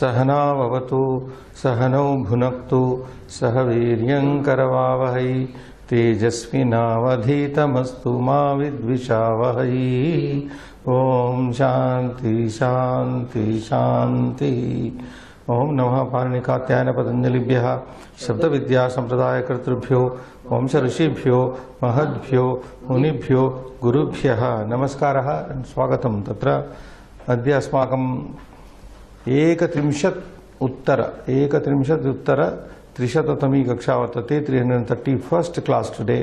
सहनाववतु सहनौ भुनक्तु सह वीर्यङ्करवावहै तेजस्विनावधीतमस्तु मा विद्विषावहै। ओम शांति शांति शांति। ओम नमः पाणिनिकात्यायन पतंजलिभ्यः शब्द विद्या संप्रदाय कर्तृभ्यो वंश ऋषिभ्यो महद्भ्यो मुनिभ्यो गुरुभ्यः नमस्कारः स्वागतं। तत्र अद्य अस्माकं 31 कक्षा वर्तते। 331st class today.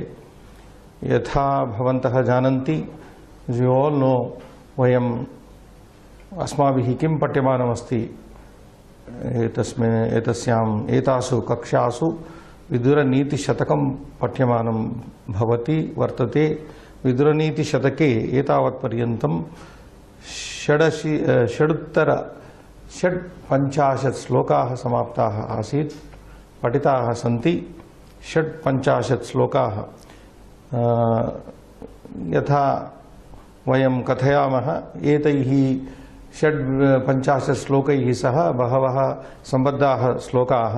यथा भवन्तः जानन्ति, यू ऑल नो, वयम् अस्माभिः किं पठ्यमानमस्ति एतासु कक्षासु विदुरनीतिशतकं पठ्यमानं भवति वर्तते। विदुरनीतिशतके एतावत्पर्यन्तं षड्पञ्चाशत् श्लोकाः समाप्ताः आसीत्, पठिताः सन्ति। 55 श्लोकाः। यथा वयं कथयामः, एतैः 55 श्लोकैः सह बहवः सम्बद्धाः श्लोकाः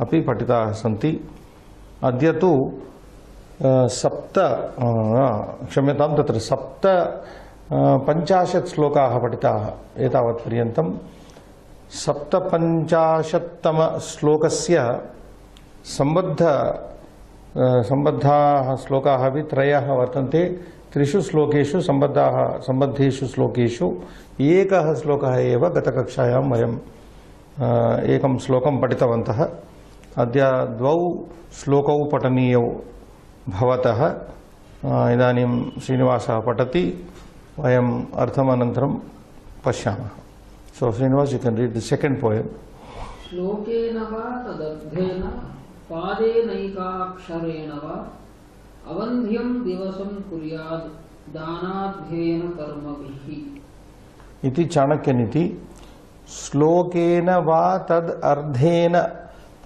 अपि पठिताः सन्ति। अद्य तु तत्र 50 श्लोकाः पठिताः एतावत्पर्यन्तं। 57तम श्लोकस्य सम्बद्धाः श्लोकाः अपि 3 वर्तन्ते। 3 श्लोकेषु सम्बद्धेषु श्लोकेषु एकः श्लोकः एव गतकक्षायां वयं एकं श्लोकं पठितवन्तः। अद्य 2 श्लोकौ पठनीयौ भवतः। इदानीं श्रीनिवासः पठति, वयम् अर्थमनन्तरं पश्यामः। So Srinivas, you can read the second poem. श्लोकेन वा तदर्थेन पादेनैकाक्षरेण वा अवन्ध्यं दिवसं कुर्याद् दानाध्ययन कर्मभिः इति चाणक्यनीति। श्लोकेन वा तद अर्धेन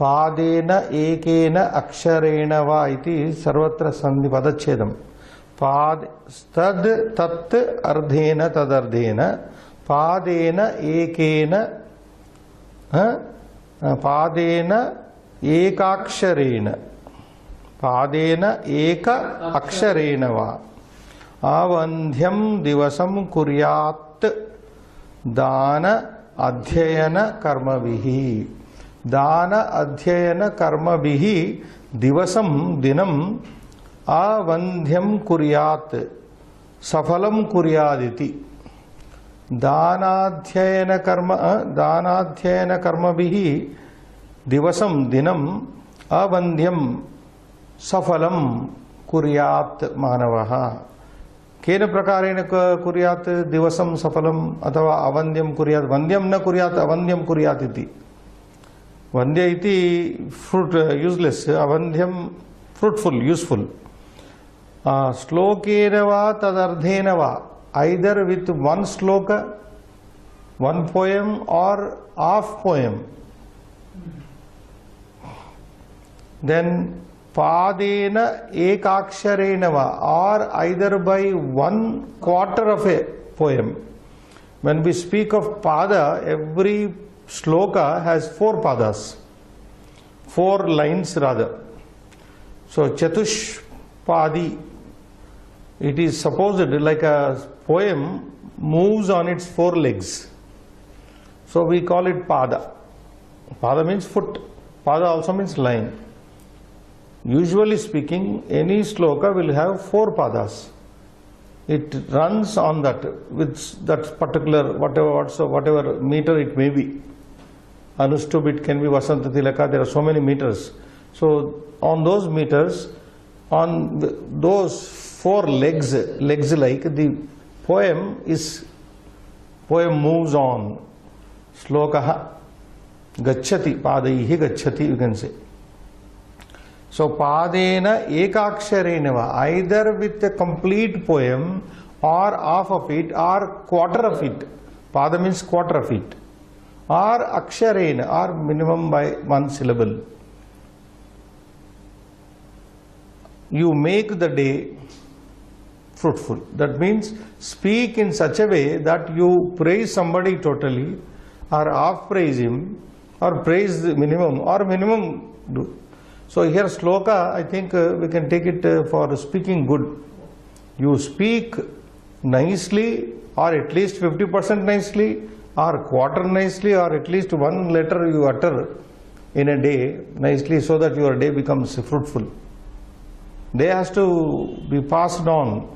पादेन एकेन अक्षरेण वा इति सर्वत्र सन्धिपदच्छेदम्। पाद तद तत् अर्धेन तदर्धेन पादेन एकेन पादेन एकाक्षरेण पादेन एक अक्षरेण वा आवन्ध्यं दिवसं कुर्यात् दान अध्ययन कर्मभिः। दान अध्ययन कर्मभिः दिवसं दिनम् आवन्ध्यं कुर्यात् सफलं कुर्यादिति। दानाध्ययन कर्मभिः दिवसं दिनम् अवन्ध्यं सफलं कुर्यात् मानवः। केन प्रकारेण कुर्यात् दिवसं सफलम् अथवा अवन्ध्यं कुर्यात्? वन्द्यं न कुर्यात्, अवन्ध्यं कुर्यात् इति। वन्द्य इति फ्रूट यूज्लेस्, अवन्ध्यं फ्रूटफुल यूस्फुल। श्लोकेन वा तदर्थेन वा, either with one sloka, one poem or half poem. Then padena ekaksharena va, or either by 1/4 of a poem. When we speak of pada, every sloka has 4 padas, 4 lines rather. So chatushpadi, it is supposed like a poem moves on its 4 legs. So we call it pada. Pada means foot. Pada also means line. Usually speaking, any sloka will have 4 padas. It runs on that with that particular whatever meter it may be. Anushtub, it can be Vasanta Tilaka. There are so many meters. So on those meters, on those 4 legs like the poem moves on. Slokaha gacchati, padaihi gacchati, you can say. So padena ekaksharena va, either with a complete poem or half of it or 1/4 of it. Pada means 1/4 of it, or aksharena, or minimum by 1 syllable. You make the day fruitful. That means speak in such a way that you praise somebody totally, or half praise him, or praise the minimum, or minimum do. So here sloka, I think we can take it for speaking good. You speak nicely, or at least 50% nicely, or quarter nicely, or at least one letter you utter in a day nicely, so that your day becomes fruitful. Day has to be passed on.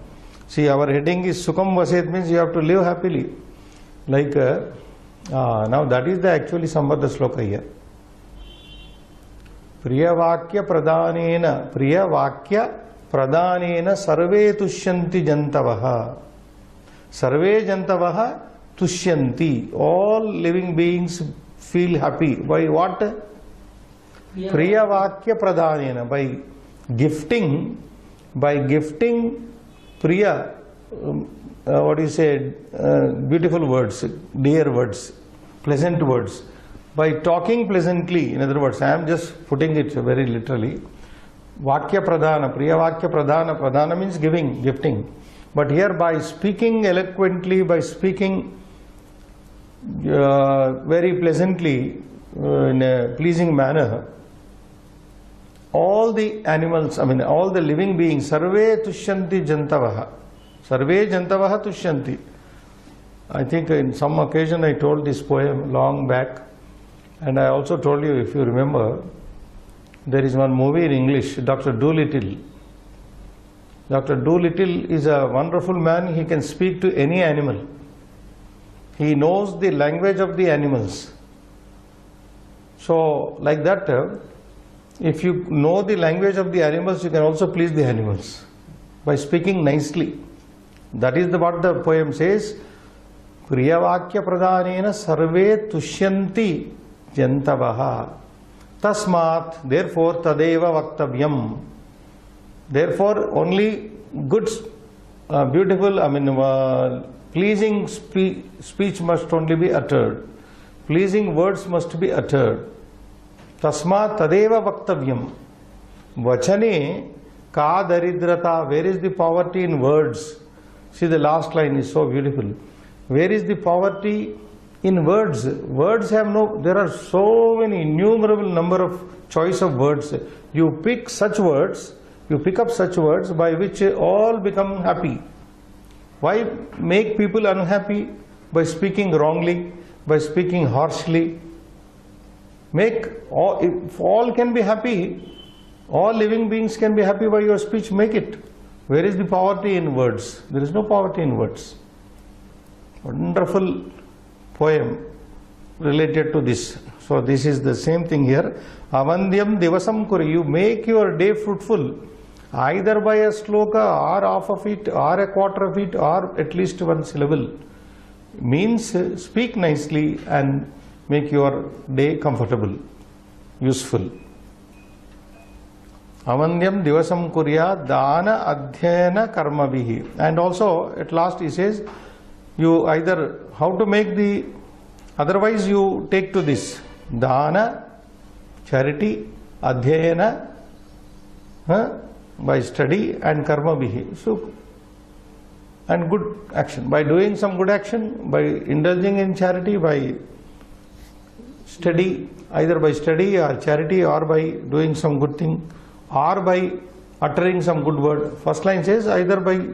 See, our heading is Sukham Vaset, means you have to live happily. Like, now that is the actually Sambandha sloka here. Priyavakya pradhanena sarve tushyanti jantavaha. Sarve jantavaha tushyanti. All living beings feel happy. By what? Priyavakya pradhanena. By gifting Priya, what do you say, beautiful words, dear words, pleasant words. By talking pleasantly, in other words, I am just putting it very literally. Vakya pradhana, Priya Vakya pradhana, pradhana means giving, gifting. But here by speaking eloquently, by speaking very pleasantly, in a pleasing manner, all the animals, I mean all the living beings, sarve tushyanti jantavaha. Sarve jantavaha tushyanti. I think in some occasion I told this poem long back, and I also told you, if you remember, there is one movie in English, Dr. Dolittle. Dr. Dolittle is a wonderful man. He can speak to any animal. He knows the language of the animals. So like that, if you know the language of the animals, you can also please the animals by speaking nicely. That is what the poem says. Priyavakya pradhanena sarve tushyanti jantavaha. Tasmat, therefore, tadeva vaktavyam. Therefore, only good, beautiful, pleasing speech must only be uttered. Pleasing words must be uttered. Tasmat tadeva vaktavyam. Vachane ka daridrata. Where is the poverty in words? See, the last line is so beautiful. Where is the poverty in words? Words have no, there are so many innumerable number of choice of words. You pick such words, you pick up such words by which all become happy. Why make people unhappy? By speaking wrongly, by speaking harshly. Make all, if all can be happy, all living beings can be happy by your speech, make it. Where is the poverty in words? There is no poverty in words. Wonderful poem related to this. So this is the same thing here. Avandhyam divasam kuri. You make your day fruitful either by a sloka or half of it or a quarter of it or at least one syllable. Means speak nicely and make your day comfortable, useful. Avandhyam divasam kurya dana adhyayana karma vihi. And also at last he says, you either how to make the, otherwise you take to this dana, charity, adhyayana, by study, and karma vihi. So, and good action. By doing some good action, by indulging in charity, by study, either by study or charity or by doing some good thing or by uttering some good word. First line says either by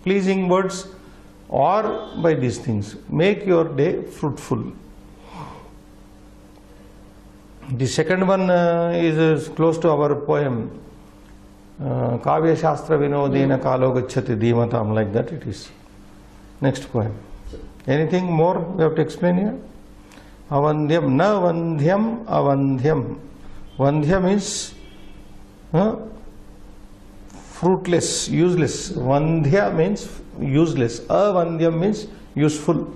pleasing words or by these things. Make your day fruitful. The second one is close to our poem. Kavya Shastra Vinodena Kalo Gacchati Dhimatam, like that it is. Next poem. Anything more we have to explain here? Avandhyam, na vandhyam, avandhyam. Vandhyam is fruitless, useless. Vandhya means useless. Avandhyam means useful.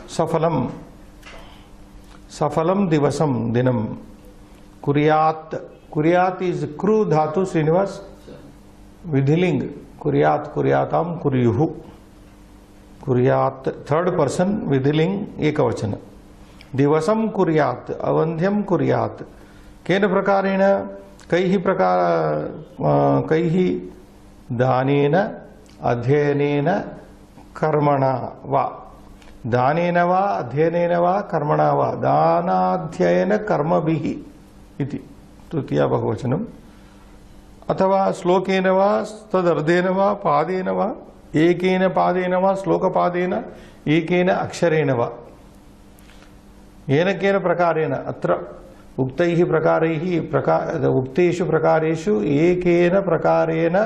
Safalam. Safalam divasam dinam. Kuryat. Kuryat is kru dhatu, Srinivas. Vidhiling. Kuryat, kuryatam, kuryuhu. Kuryat, third person, vidhiling, ekavachana. Divasam kuryat, avandhyam kuryat. Kena prakarena, kaihi kaihi danena, adhyanena, karmana va. दानेन वा अध्ययनेन वा कर्मणा वा दानाध्ययन कर्मभिः इति तृतीया बहुवचनम् अथवा श्लोकेन वा तदर्धेन वा पादेन वा एकेन पादेन वा श्लोकपादेन एकेन अक्षरेण वा येन केन प्रकारेण अत्र उक्तैः प्रकारैः उक्तेषु प्रकारेषु एकेन प्रकारेण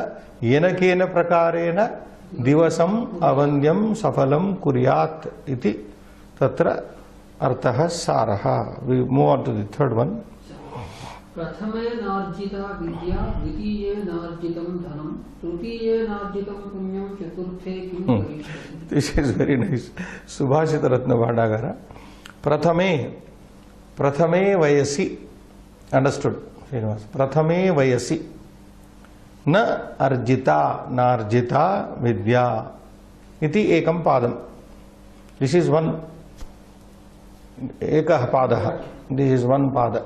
येन केन प्रकारेण दिवसम् अवन्द्यं सफलं कुर्यात् इति तत्र अर्थः सारः. We move on to the third one. प्रथमेनार्जिता विद्या द्वितीयेनार्जितं धनं तृतीयेनार्जितं पुण्यं चतुर्थे किं करिष्यति. This is very nice. Subhashita Ratna Bhandagara. प्रथमे वयसि. Understood? प्रथमे वयसि न अर्जिता नार्जिता विद्या इति एकं पादं. This is one. एकः पादः. This is one pada.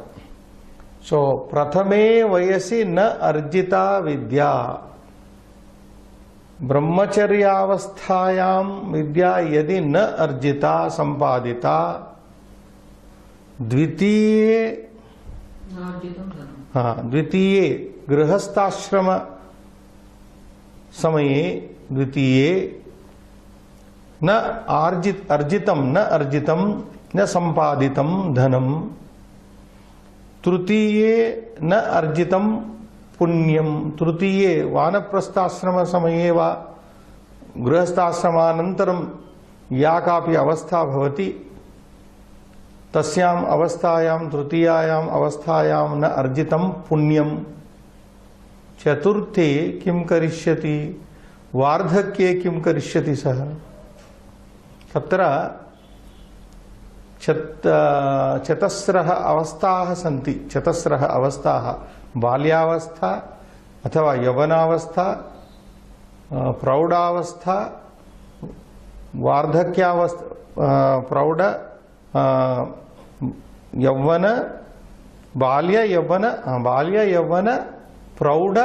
So प्रथमे वयसि न अर्जिता विद्या. ब्रह्मचर्यावस्थायां विद्या यदि न अर्जिता संपादिता द्वितीये गृहस्थाश्रम समये द्वितीये न अर्जितं न संपादितं धनं तृतीये न अर्जितं पुण्यं तृतीये वानप्रस्थाश्रम समये वा गृहस्थाश्रमानन्तरं या कापि अवस्था भवति तस्याम् अवस्थायां तृतीयायाम् अवस्थायां न अर्जितं पुण्यं चतुर्थे किं करिष्यति वार्धक्ये किं करिष्यति सः. तत्र चतस्रः अवस्थाः सन्ति. चतस्रः अवस्थाः बाल्यावस्था अथवा यौवनावस्था प्रौढावस्था वार्धक्यावस्था प्रौढ यौवन बाल्य यौवन प्रौढ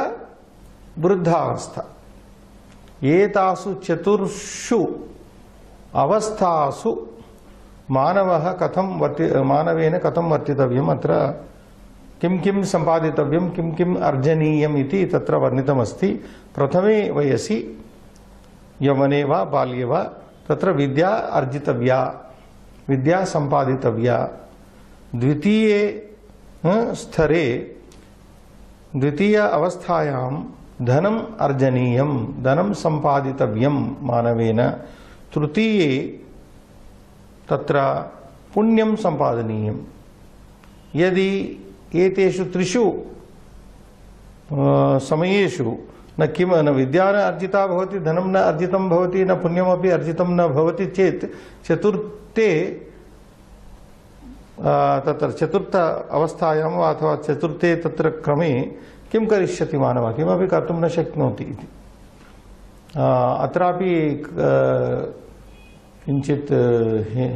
वृद्धावस्था. एतासु चतुर्षु अवस्थासु मानवेन कथं वर्तितव्यम् अत्र किं किं सम्पादितव्यं किं किम् अर्जनीयम् इति तत्र वर्णितमस्ति. प्रथमे वयसि यौवने वा बाल्ये वा तत्र विद्या अर्जितव्या विद्या सम्पादितव्या. द्वितीये स्तरे द्वितीय अवस्थायां धनम् अर्जनीयं धनं सम्पादितव्यं मानवेन. तृतीये तत्र पुण्यं सम्पादनीयं. यदि एतेषु त्रिषु समयेषु न किं न विद्या न अर्जिता भवति धनं न अर्जितं भवति न पुण्यमपि अर्जितं न भवति चेत् चतुर्थे तत्र चतुर्थ अवस्थायां वा अथवा चतुर्थे तत्र क्रमे किं करिष्यति मानवः किमपि कर्तुं न शक्नोति इति. अत्रापि किंचित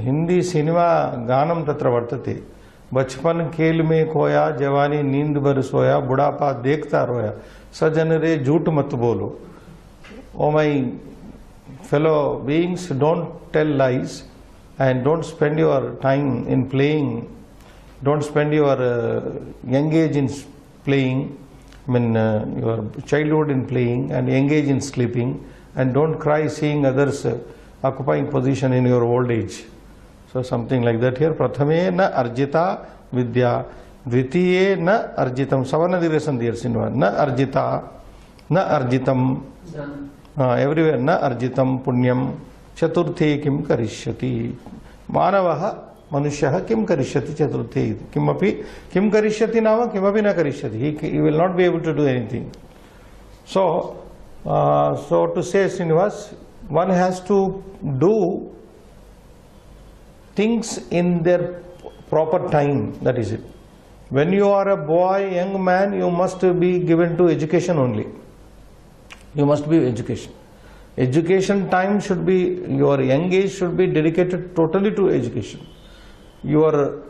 हिंदी सिनेमा गानं तत्र वर्तते. बचपन खेल में खोया जवानी नींद भर सोया बुढ़ापा देखता रोया सजन रे झूठ मत बोलो. Oh my fellow beings don't tell lies and don't spend your time in playing, don't spend your engage in playing, your childhood in playing and engage in sleeping, and don't cry seeing others occupying position in your old age. So something like that here. Prathame na arjita vidya, dvitiye na arjitam, savarna direction there sinva, na arjita, na arjitam, everywhere na arjitam punyam. चतुर्थे किम करिष्यति मानवः मनुष्यः किम करिष्यति चतुर्थे किमपि किम करिष्यति नाम किमपि न करिष्यति. He will not be able to do anything. So to say Srinivas, one has to do things in their proper time. That is it. When you are a boy, young man, you must be given to education only. You must be education. Education time should be, your young age should be dedicated totally to education. Your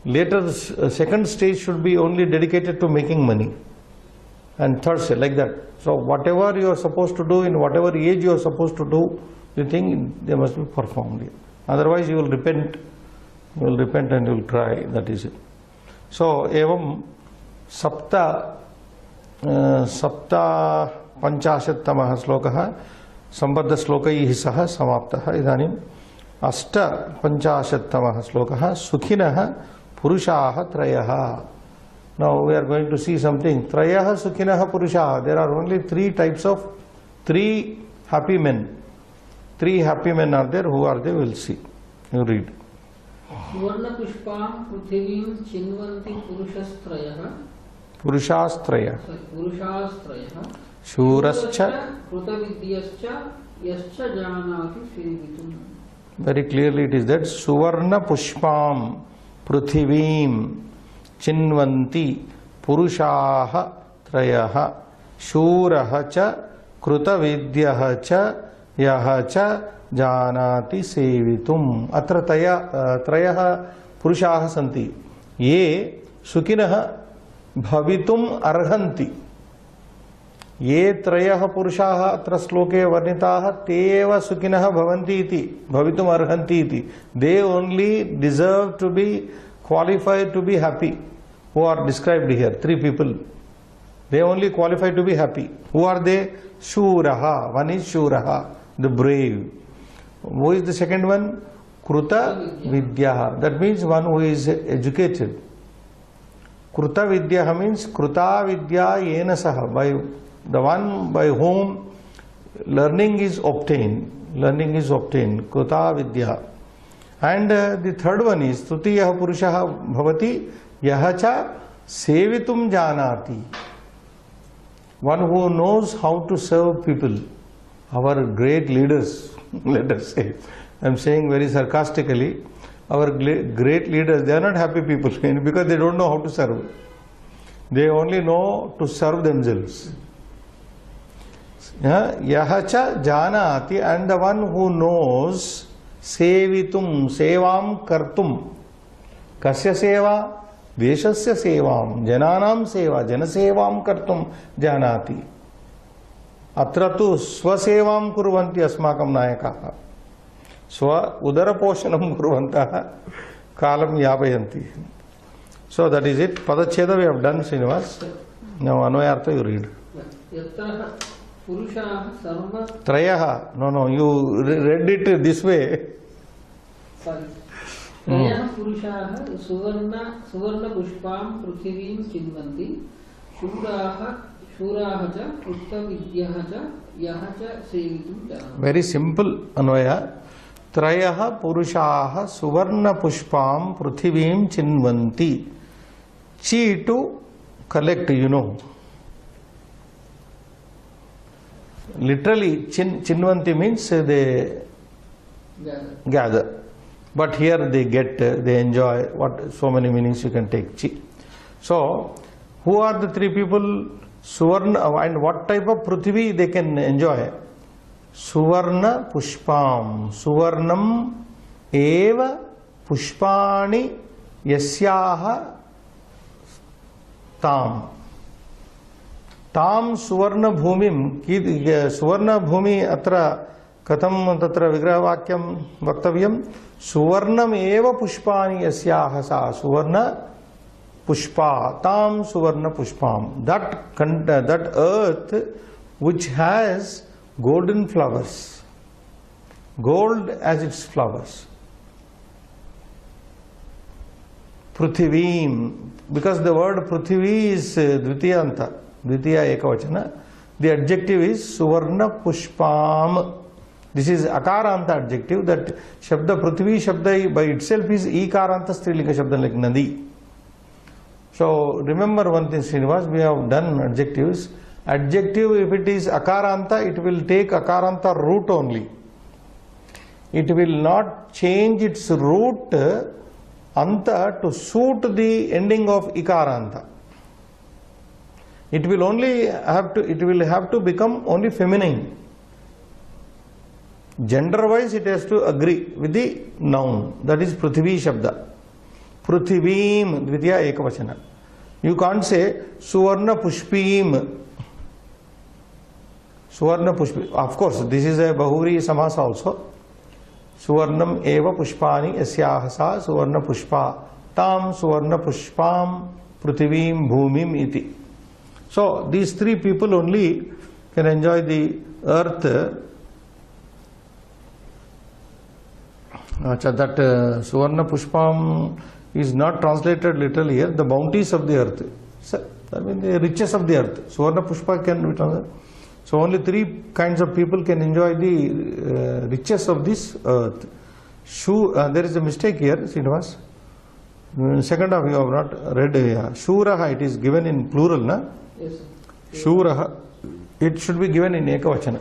later second stage should be only dedicated to making money. And third stage, like that. So whatever you are supposed to do, in whatever age you are supposed to do, the thing they must be performed. Otherwise you will repent and you will try, that is it. So, evam sapta panchashattamaः श्लोकः सम्बद्धश्लोकैः सह समाप्तः. इदानीम् अष्टपञ्चाशत्तमः श्लोकः सुखिनः पुरुषाः त्रयः. Now we are going to see something. Trayah sukhinah purushaः. There are only three types of three happy men. Three happy men are there. Who are they? We will see. You read. सुवर्ण पुष्पां पृथिवीं चिन्वन्ति पुरुषास्त्रयः शूरश्च कृतविद्यश्च यश्च जानाति सेवितुम्. Very clearly it is that suvarna pushpam prithivim chinvanti purushaha trayaha shuraha cha krutavidyaha cha yaha cha janati sevitum. Atra trayaha purushaha santi ye sukinaha bhavitum arhanti. ये त्रयः पुरुषाः अत्र श्लोके वर्णिताः ते एव सुखिनः भवन्ति इति भवितुम् अर्हन्ति इति. They only deserve to be qualified to be happy. Who are described here? Three people. They only qualify to be happy. Who are they? Shuraha. One is Shuraha, the brave. Who is the second one? Kruta Vidyaha. That means one who is educated. Kruta Vidyaha means Kruta Vidya yena saha, by the one by whom learning is obtained. Learning is obtained. Kruta Vidya. And the third one is Trutiyah Purushaha Bhavati Yahacha Sevitum Janati. One who knows how to serve people. Our great leaders, let us say. I am saying very sarcastically, our great leaders, they are not happy people because they don't know how to serve. They only know to serve themselves. Yahacha janati, and the one who knows sevitum, sevam kartum. Kasya seva? Deshasya sevam, jananam seva, janasevam kartum janati. Atra tu swasevam kurvanti asmakam nayakaha. Swa udara poshanam kurvantah kalam yapayanti. So that is it. Padacheda we have done, Srinivas. Now Anvayartha you read. Trayaha. No, you read it this way. Sorry. Trayaha purushaha suvarna pushpam prithivim chinvanti shuraha cha krutavidyaha cha yaha cha sevitum janati. Very simple Anvaya. Trayaha purushaha suvarna pushpam prithivim chinvanti. Chi to collect, you know. Literally, chinvanti means they gather. But here they get, they enjoy. What so many meanings you can take. Chi. So, who are the three people? Suvarna, and what type of prithvi they can enjoy? Suvarna pushpam. Suvarnam eva pushpani yasyaha tam. Tam suvarna bhumim. Suvarna bhumi atra katham tatra vigrahavakyam vaktavyam. Suvarnam eva pushpani yasyaha sa. Suvarna pushpa. Tam suvarna pushpam. That earth which has golden flowers. Gold as its flowers. Prithivim. Because the word Prithvi is Dvitiyanta. Dvitiya Ekavachana. The adjective is Suvarna Pushpam. This is Akaranta adjective. That Shabda Prithvi Shabda by itself is Ikaranta Strilinga Shabda like Nadi. So remember one thing, Srinivas, we have done adjectives. Adjective, if it is Akaranta, it will take Akaranta root only. It will not change its root anta to suit the ending of Ikaranta. It will only have to become only feminine. Gender wise it has to agree with the noun, that is Prithvi Shabda. Prithivim Dvitiya Ekavachana. You can't say Suvarna Pushpim. Suvarna Pushpim. Of course, this is a Bahuri Samasa also. सुवर्णम एव पुष्पाणि यस्याह सा सुवर्ण पुष्पा ताम सुवर्ण पुष्पाम पृथिवीम भूमिम इति. So these three people only can enjoy the earth. That suvarna pushpam is not translated literally here. The bounties of the earth. So, I mean the riches of the earth. Suvarna pushpa can be translated. So only three kinds of people can enjoy the riches of this earth. There is a mistake here, Srinivas. Second half you have not read. Shuraha, it is given in plural, na? Yes, sir. Shuraha, it should be given in ekavachana.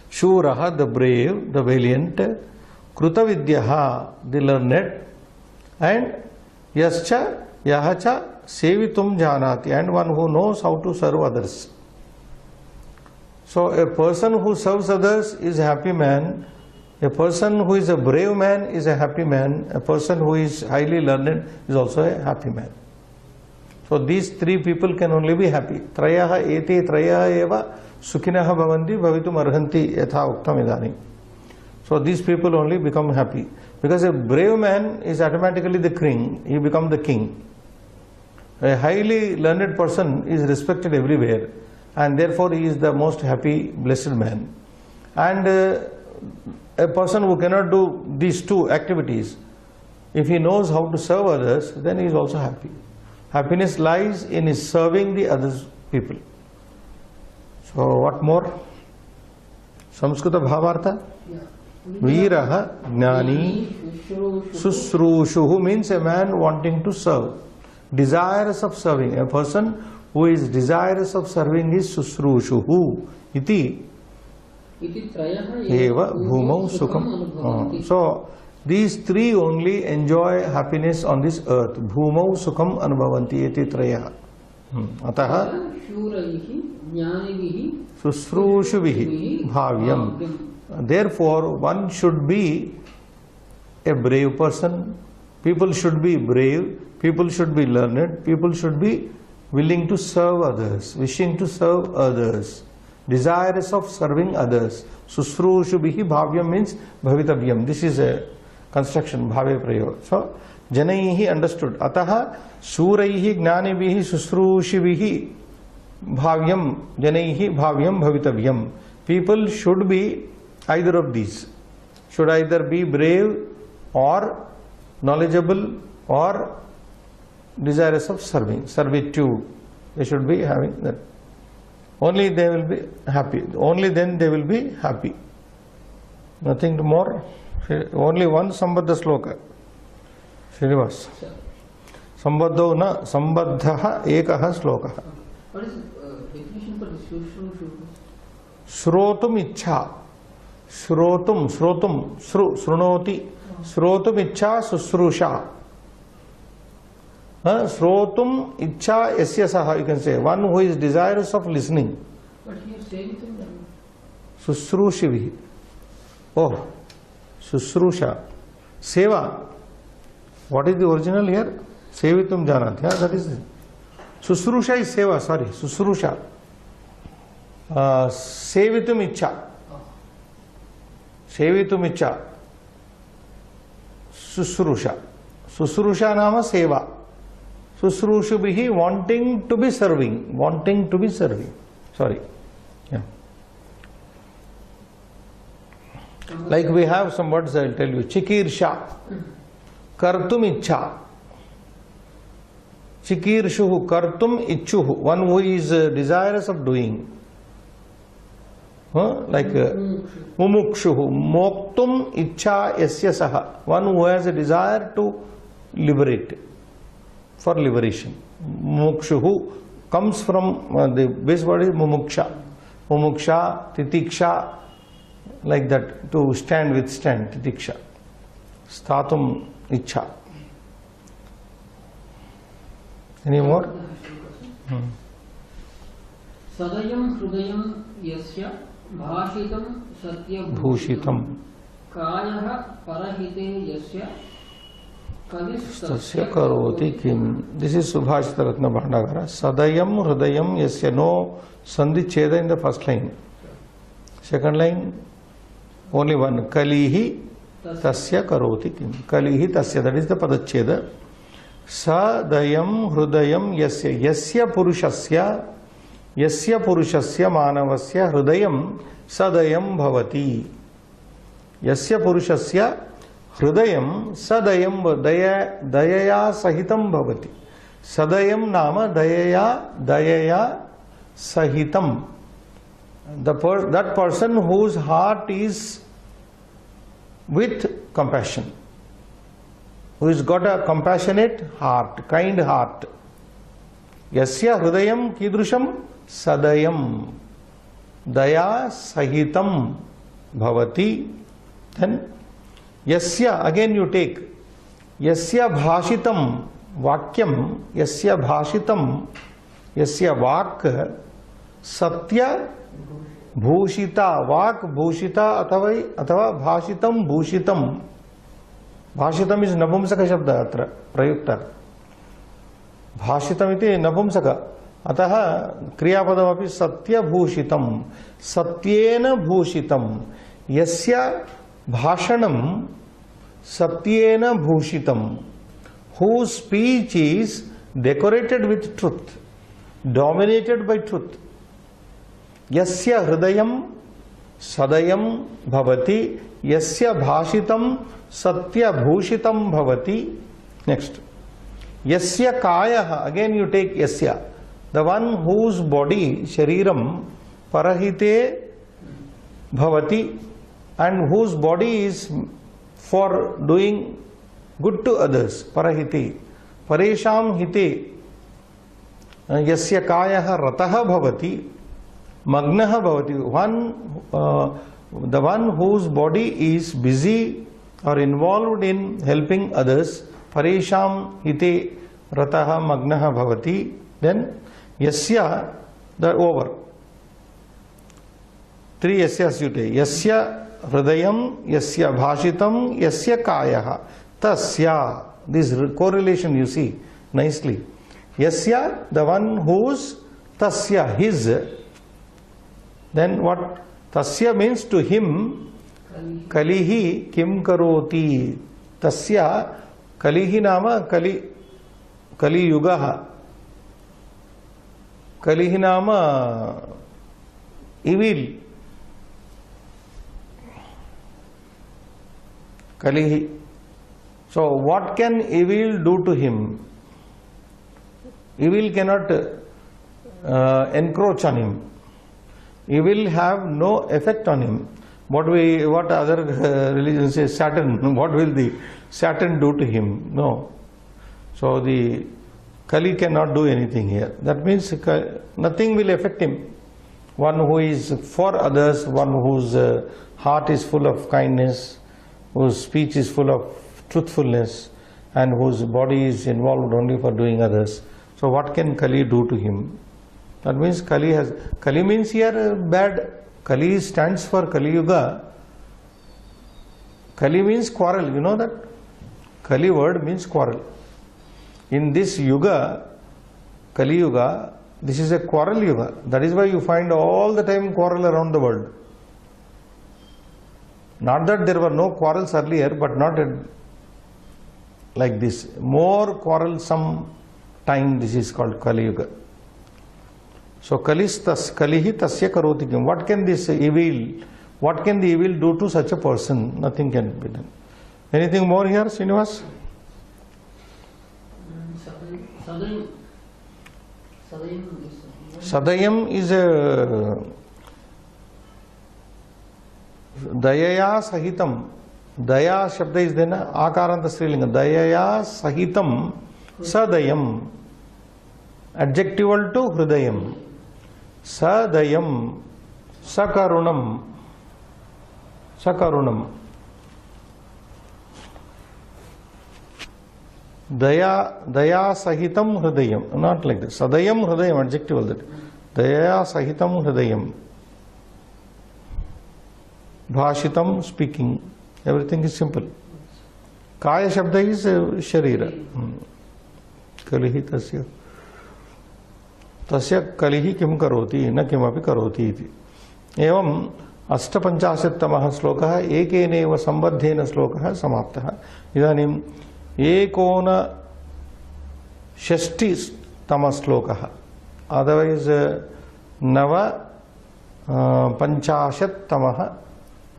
Shuraha, the brave, the valiant, Krutavidyaha, the learned, and Yascha, Yahacha, Sevitum Janati, and one who knows how to serve others. So a person who serves others is a happy man. A person who is a brave man is a happy man. A person who is highly learned is also a happy man. So these three people can only be happy. Trayaha ete trayaha eva sukhinaha bhavanti bhavitum arhanti yatha uktam idani. So these people only become happy. Because a brave man is automatically the king. He becomes the king. A highly learned person is respected everywhere. And therefore he is the most happy, blessed man. And a person who cannot do these two activities, if he knows how to serve others, then he is also happy. Happiness lies in his serving the other people. So what more? Samskrita Bhavartha? Veeraha Jnani Susrushuhu means a man wanting to serve. Desirous of serving. A person who is desirous of serving is Susrushuhu. Iti Eva Bhumau Sukham. So these three only enjoy happiness on this earth. Bhumau Sukham Anubhavanti eti traya. Ataha Susrushuvihi Bhavyam. Therefore, one should be a brave person. People should be brave. People should be learned. People should be willing to serve others, wishing to serve others, desirous of serving others. Susrushubihi Bhavyam means Bhavitavyam. This is a construction, Bhave Prayoga. So, Janaihi understood. Ataha Suraihi Gnanibihi Susrushibihi Bhavyam Janaihi Bhavyam Bhavitavyam. People should be either of these. Should either be brave or knowledgeable or desirous of serving, servitude. They should be having that. Only they will be happy. Only then they will be happy. Nothing more. Only one Sambadha sloka. Srinivas. Sambadho na Sambadhaha ekaha sloka. What is definition for the Shrotum ichha. Shrotum, shrunoti. Shrotum ichha susrusha. Shrotum ichha yasya saha, you can say. One who is desirous of listening. But here Sevitum Susrushivi. Oh, Susrusha. Seva. What is the original here? Sevitum Janat. Yeah, that is it. Susrusha is Seva, sorry. Susrusha. Sevitum ichha. Sevitum ichha. Susrusha. Susrusha nama Seva. Susrushubihi, wanting to be serving. Wanting to be serving. Sorry. Yeah. Like we have some words I will tell you. Chikirsha. Kartum ichha. Chikirshuhu. Kartum ichuhu. One who is desirous of doing. Like mumukshuhu. Moktum ichha yasya saha. One who has a desire to liberate. For liberation. Mumukshuhu comes from the base word is mumuksha. Mumuksha, titiksha, like that, to stand, withstand, titiksha. Statum ichha. Any more? Sadayam hrudayam yasya bhashitam satya Bhushitam. Kayaha parahite yasya Tasya karoti kim. This is Subhashita Ratna Bhandagara. Sadayam Hridayam Yasya. No Sandhi Cheda in the first line. Second line, only one. Kalihi tasya karoti kim. Kalihi tasya, that is the padacheda. Sadayam hrudayam yasya. Yasya purushasya manavasya hrudayam sadayam bhavati. Yasya purushasya hrudayam sadayam dayaya sahitam bhavati. Sadayam nama dayaya sahitam. That person whose heart is with compassion, who has got a compassionate heart, kind heart. Yasya hrudayam kidrusham sadayam daya sahitam bhavati. Then yasya, again you take yasya bhashitam vakyam, yasya bhashitam, yasya vak satya bhushita, vak bhushita अथवा bhashitam bhushitam. Bhashitam is नपुंसक शब्द अत्र प्रयुक्त. भाषितम इति नपुंसक, अतः क्रियापदमपि सत्यभूषितं, सत्येन भूषितं. यस्य भाषणं सत्येन भूषितं, whose speech is decorated with truth, dominated by truth. यस्य हृदयं सदयं भवति, यस्य भाषितं सत्यभूषितं भवति. Next. Yasya kaya, again you take yasya, the one whose body, shariram, parahite bhavati, and whose body is for doing good to others, parahite, paresham hite. Yasya kaya rataha bhavati, magnaha bhavati, the one whose body is busy or involved in helping others, paresham hite rataha magnaha bhavati. Then yasya, the over. Three yasyas you take. Yasya hridayam, yasya bhashitam, yasya kayaha. Tasya, this correlation you see nicely. Yasya, the one whose, tasya, his. Then what? Tasya means to him. Kalihi kim karoti. Tasya Kalihi nama Kali Yugaha. Kalihi nama evil. Kalihi. So what can evil do to him? Evil cannot encroach on him. Evil have no effect on him. What other religions say, Saturn, what will the Saturn do to him? No. So the Kali cannot do anything here. That means nothing will affect him. One who is for others, one whose heart is full of kindness, whose speech is full of truthfulness, and whose body is involved only for doing others. So what can Kali do to him? That means Kali means here bad. Kali stands for Kali Yuga. Kali means quarrel, you know that? Kali word means quarrel. In this Yuga, Kali Yuga, this is a quarrel Yuga. That is why you find all the time quarrel around the world. Not that there were no quarrels earlier, but not like this. More quarrelsome time, this is called Kali Yuga. So Kalihi tasya karoti kim. What can the evil do to such a person? Nothing can be done. Anything more here, Srinivas? Sadayam is a dayaya sahitam. Daya shabda is there na, akaranta strilinga. Dayaya sahitam sadayam. Adjectival to hrudayam. Sadayam sakarunam. Sakarunam. Daya sahitam hrudayam. Not like that. Sadayam hrudayam, adjective that. Daya sahitam hrudayam. Bhashitam, speaking. Everything is simple. Kaya shabda is sharira. Kalihi tasya. Tasya kalihi kim karoti, na kimapi karoti iti. Evam अष्टपञ्चाशत्तमः श्लोकः एकेनैव सम्बद्धेन श्लोकः समाप्तः। इदानीम् एकोनषष्टितमः श्लोकः, otherwise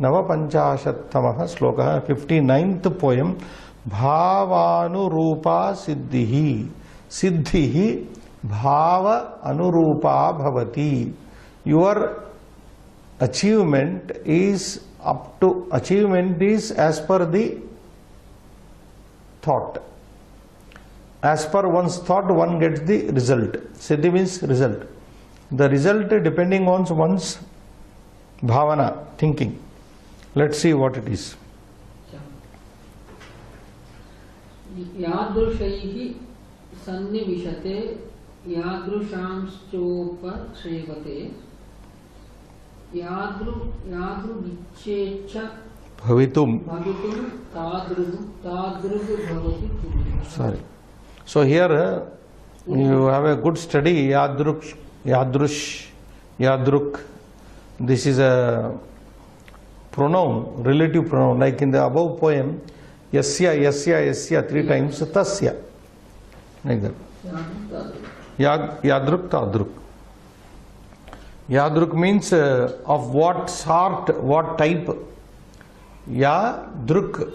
नवपञ्चाशत्तमः श्लोकः, 59th poem. भावानुरूपा सिद्धिः, सिद्धिः भाव अनुरूपा भवति। Your achievement is as per the thought. As per one's thought, one gets the result. Siddhi means result. The result depending on one's bhavana, thinking. Let's see what it is. यादृशैः सन्निविशते यादृशांश्चोपसेवते यादृगिच्छेच्छ Bhavitum. तादृग् भवति पुरुषः। Sorry. So here you have a good study. Yadruk. This is a pronoun, relative pronoun. Like in the above poem, yasya 3 times, tasya. Like that. Yadruk, tadruk. Yadruk means of what sort, what type. Yadruk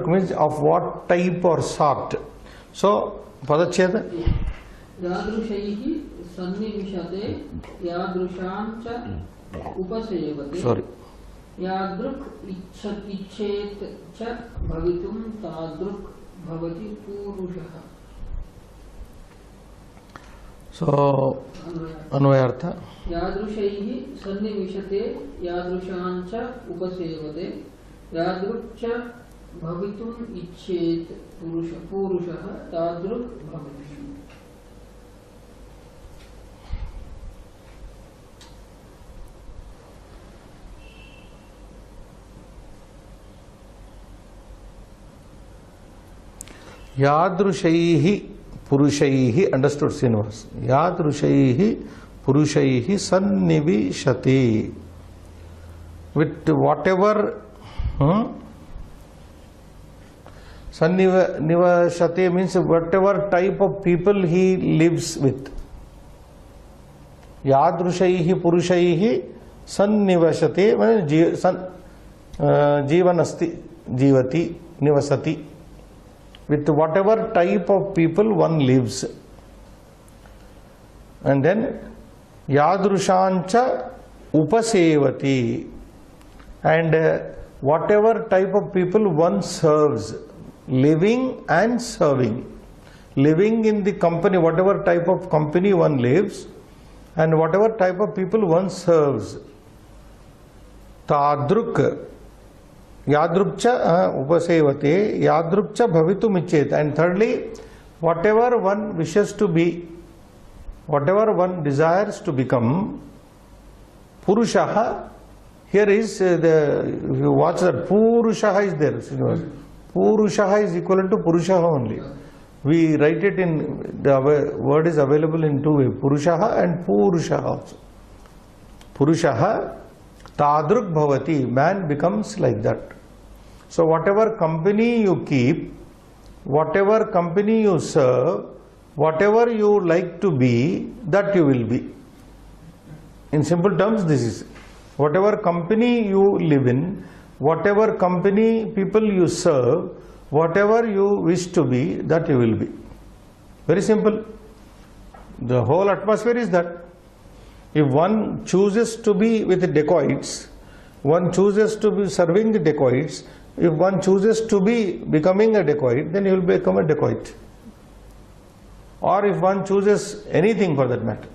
means of what type or sort. So, padacheda. Yadrushaihi sannivishate yadrusham cha upasevate. Sorry. Yadruk ichet cha bhavitum tadruk bhavati purushaha. So, Anvayartha. Yadrushaihi sannivishate yadrusham cha upasevate yadruk cha bhavitum ichet purushaha tadruk bhavati. Yadrushaihi Purushaihi, understood Srinivas. Yadrushaihi Purushaihi Sannivishati. With whatever Sannivashati means whatever type of people he lives with. Yadrushaihi Purushaihi Sannivashati means Jivanasti, Jivati, Nivasati. With whatever type of people one lives. And then Yadrushancha Upasevati. And whatever type of people one serves, living and serving. Living in the company, whatever type of company one lives, and whatever type of people one serves. Tadruk. Yadrukcha upasevate, yadrukcha bhavitum ichet. And thirdly, whatever one wishes to be, whatever one desires to become, Purushaha, here is if you watch that, Purushaha is there. Purushaha is equivalent to Purushaha only. We write it in, the word is available in 2 ways, Purushaha and Purushaha also. Purushaha, Tadruk bhavati, man becomes like that. So whatever company you keep, whatever company you serve, whatever you like to be, that you will be. In simple terms, this is whatever company you live in, whatever company people you serve, whatever you wish to be, that you will be. Very simple. The whole atmosphere is that. If one chooses to be with the dacoits, one chooses to be serving the dacoits, if one chooses to be becoming a dacoit, then he will become a dacoit. Or if one chooses anything for that matter.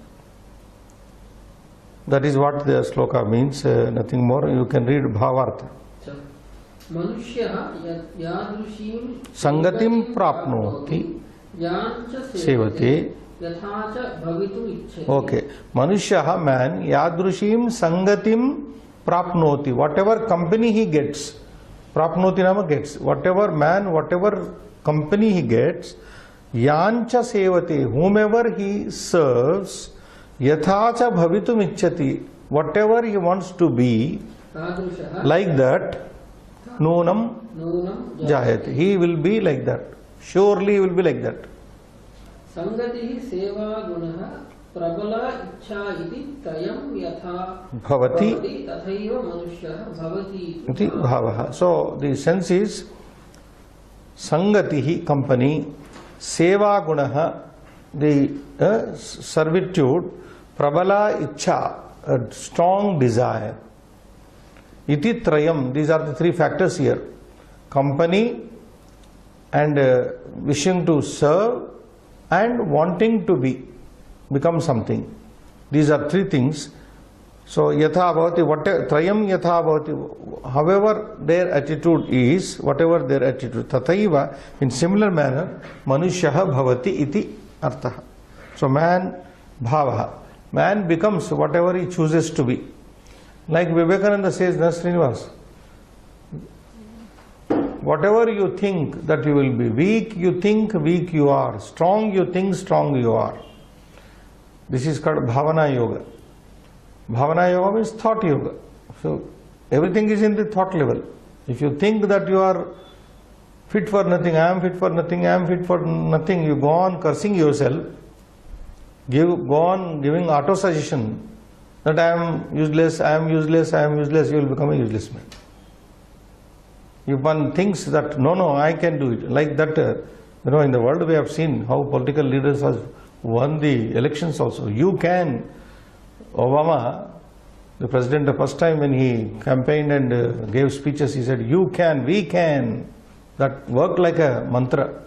That is what the sloka means, nothing more. You can read Bhavartha. Manushya yadrushim Sangatim prapnoti sevate. Okay. Manushya, man, yadrushim sangatim prapnoti. Whatever company he gets, prapnoti nama gets. Whatever man, whatever company he gets, yancha sevate, whomever he serves, yathacha bhavitum icchati, whatever he wants to be, तादृशः like that, nunam नूनं jayate. He will be like that. Surely he will be like that. संगतिः सेवागुणः प्रबल इच्छा इति त्रयं यथा Bhavati तथैव मनुष्यः भवति iti bhavaha. So the sense is sangatihi, company, seva gunaha, the servitude, prabala ichha, a strong desire, iti trayam. These are the three factors here: company and wishing to serve and wanting to become something. These are three things. So yatha bhavati, whatever trayam yatha bhavati, however their attitude is, whatever their attitude, tathaiva, in similar manner, manushyaha bhavati iti artha. So man bhavaha, man becomes whatever he chooses to be. Like Vivekananda says, na Srinivas, whatever you think that you will be, weak you think weak you are, strong you think strong you are. This is called Bhavana Yoga. Bhavana Yoga means thought yoga. So everything is in the thought level. If you think that you are fit for nothing, I am fit for nothing, I am fit for nothing, you go on cursing yourself, go on giving auto-suggestion that I am useless, I am useless, I am useless, you will become a useless man. If one thinks that, no, I can do it, like that, in the world we have seen how political leaders have won the elections also. You can. Obama, the president, the first time when he campaigned and gave speeches, he said, you can, we can. That worked like a mantra.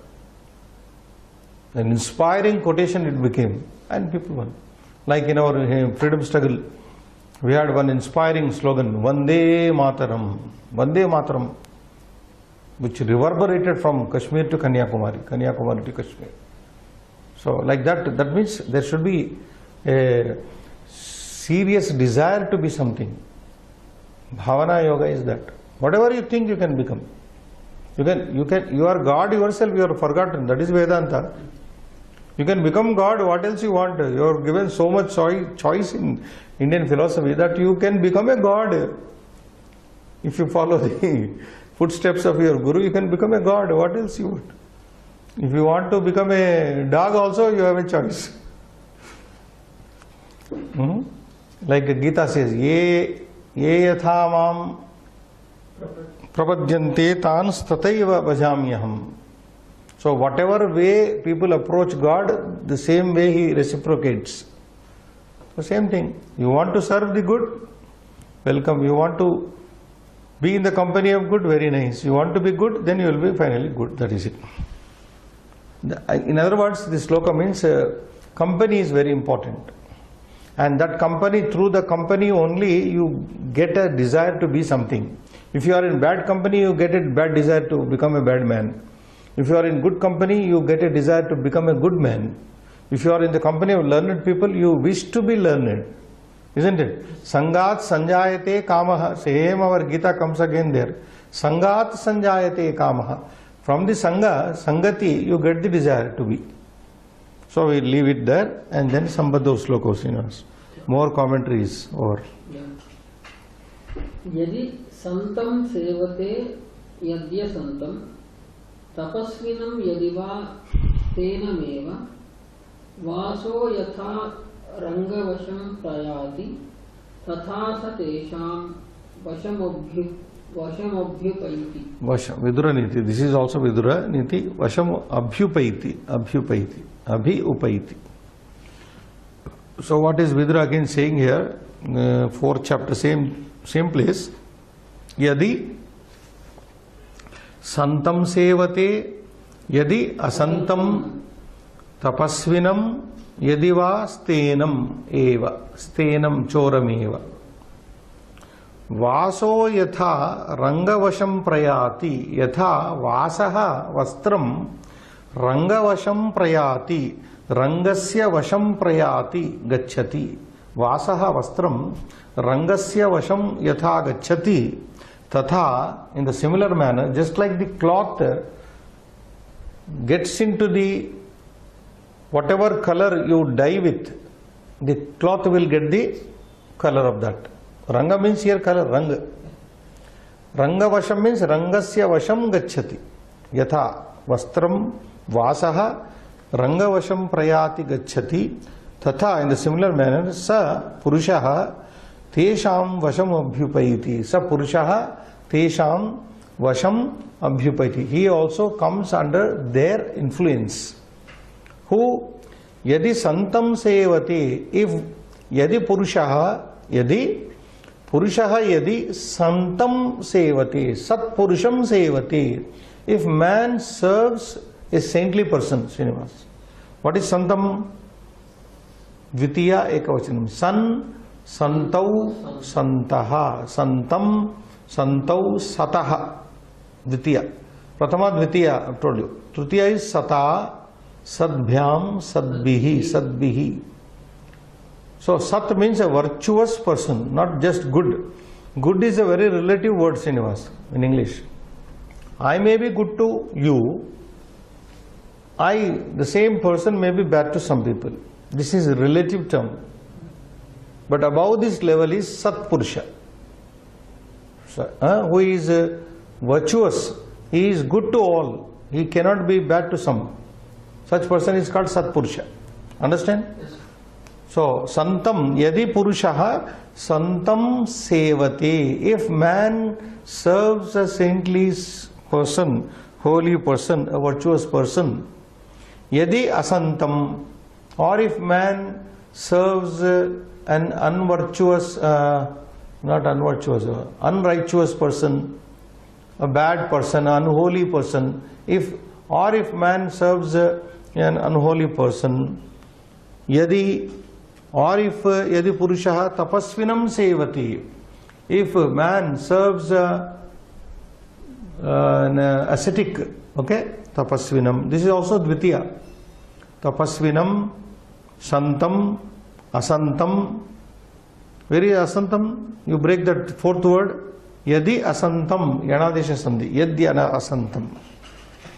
An inspiring quotation it became, and people won. Like in our freedom struggle, we had one inspiring slogan, Vande Mataram, Vande Mataram, which reverberated from Kashmir to Kanyakumari, Kanyakumari to Kashmir. So like that, that means there should be a serious desire to be something. Bhavana yoga is that. Whatever you think you can become. You are God yourself, you are forgotten. That is Vedanta. You can become God, what else you want? You are given so much choice in Indian philosophy that you can become a God. If you follow the footsteps of your Guru, you can become a God. What else you want? If you want to become a dog also, you have a choice. Like Gita says, ye yatha mam prapadyante tans tataiva bhajamyaham. So whatever way people approach God, the same way He reciprocates. So same thing. You want to serve the good? Welcome. You want to be in the company of good? Very nice. You want to be good? Then you will be finally good. That is it. In other words, this sloka means company is very important. And that company, through the company only, you get a desire to be something. If you are in bad company, you get a bad desire to become a bad man. If you are in good company, you get a desire to become a good man. If you are in the company of learned people, you wish to be learned. Isn't it? Sangat sanjayate kamaha. Same our Gita comes again there. Sangat sanjayate kamaha. From the sangha, sangati, you get the desire to be. So we leave it there and then sambadho slokos, more commentaries over. Yadi santam sevate yadya santam tapasvinam yadiva tenameva vaso yatha rangavasham prayati tatha satesham vashamobhyupaiti. Vidura Niti. This is also Vidura Niti. Vasham abhyupaiti. Abhyupaiti. Abhi-upaiti. So what is Vidura again saying here? 4th chapter, same place. Yadi santam sevate, yadi asantam tapasvinam, yadi va stenam eva, stenam choram eva. Vaso yatha rangavasham prayati, yatha vasaha vastram rangavasham prayati, rangasya vasham prayati gacchati. Vasaha vastram rangasya vasham yatha gacchati, tatha, in the similar manner, just like the cloth gets into the whatever color you dye with, the cloth will get the color of that. Ranga means here color, rang. Ranga vasham means rangasya vasham gacchati. Yatha vastram vasaha ranga vasham prayati gacchati. Tatha, in the similar manner, sa purushaha tesham vasham abhyupaiti. Sa purushaha tesham vasham abhyupaiti. He also comes under their influence. Who yadi santam sevati, if yadi purushaha yadi santam sevati, sat purusham sevati, if man serves a saintly person, Srinivas. What is santam? Dvitiya ekavachanam. San, santau, santaha, santam, santau, sataha. Dvitiya. Pratama dvitiya, I've told you. Tritiya is sata, sadbhyam, sadbihi, sadbihi. So sat means a virtuous person, not just good. Good is a very relative word, Srinivas, in English. I may be good to you. The same person may be bad to some people. This is a relative term. But above this level is Satpurusha, who is virtuous. He is good to all. He cannot be bad to some. Such person is called Satpurusha. Understand? Yes. So, Santam, yadi Purushaha, Santam Sevate. If man serves a saintly person, holy person, a virtuous person, yadi Asantam, or if man serves an unrighteous person, a bad person, unholy person, if man serves an unholy person, yadi Purushaha tapasvinam sevati, if man serves an ascetic, okay, tapasvinam, this is also dvitiya, tapasvinam, santam, asantam. Where is asantam? You break that fourth word. Yadi asantam, yanadesha sandhi. Yadi asantam.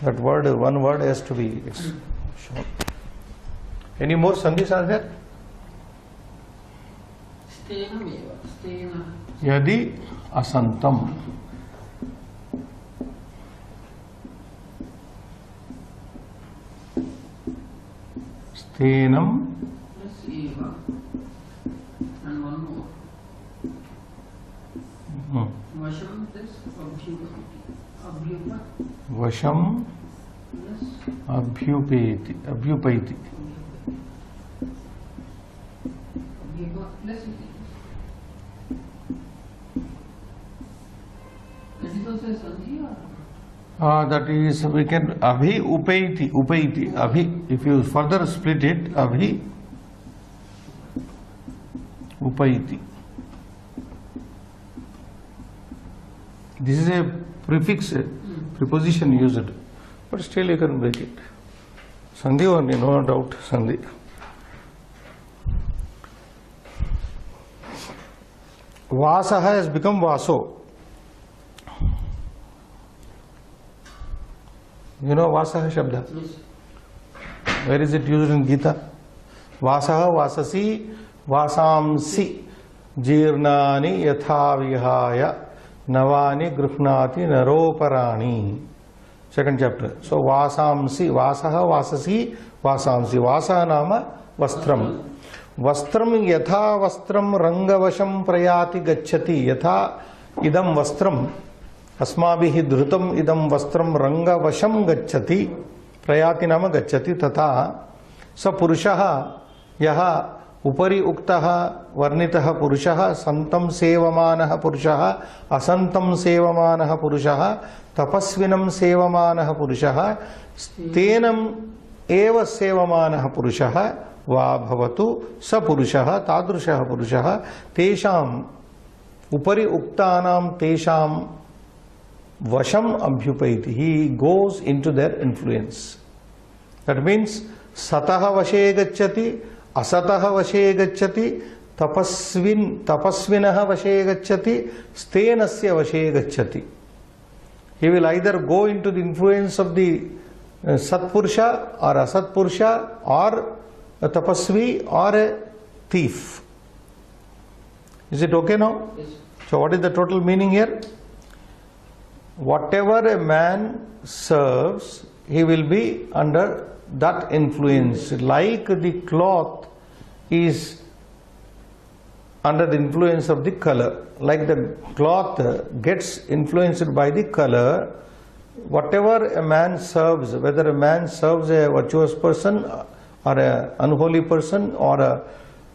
That word, one word has to be shown. Any more sandhis are there? Stena. Yadi asantam. Stenam. Plus eva. And one more. Vasham plus abhyupa. Vasham Plus abhyupaiti. abhyupa plus that is also a sandhi or? That is, we can abhi upaiti, abhi. If you further split it, abhi upaiti. This is a prefix, preposition used, but still you can break it. Sandhi only, no doubt, sandhi. Vasaha has become vaso. You know Vasaha Shabda? Yes. Where is it used in Gita? Vasaha, Vasasi, Vasamsi, Jirnani Yatha Vihaya, Navani Gruhnati Naroparani. Second chapter. So Vasamsi, Vasaha, Vasasi, Vasamsi. Vasa nama Vastram. Vastram yatha Vastram Rangavasham Prayati Gacchati. Yatha idam Vastram. अस्माभिः धृतम इदम वस्त्रम रंग वशम गच्छति प्रयाति नाम गच्छति तथा स पुरुषः यः उपरि उक्तः वर्णितः पुरुषः संतं सेवमानः पुरुषः असंतं सेवमानः पुरुषः तपस्विनं सेवमानः पुरुषः तेनम एव सेवमानः पुरुषः वा भवतु स पुरुषः तादृशः पुरुषः तेषाम् उपरि उक्तानां तेषां Vasham abhyupaiti. He goes into their influence. That means sataha vashe gacchati, asataha vashe gacchati, tapasvinaha vashe gacchati, stenasya vashe gacchati. He will either go into the influence of the Satpurusha or Asatpurusha or a tapasvi or a thief. Is it okay now? Yes. So what is the total meaning here? Whatever a man serves, he will be under that influence. Like the cloth is under the influence of the color, like the cloth gets influenced by the color, whatever a man serves, whether a man serves a virtuous person or an unholy person or a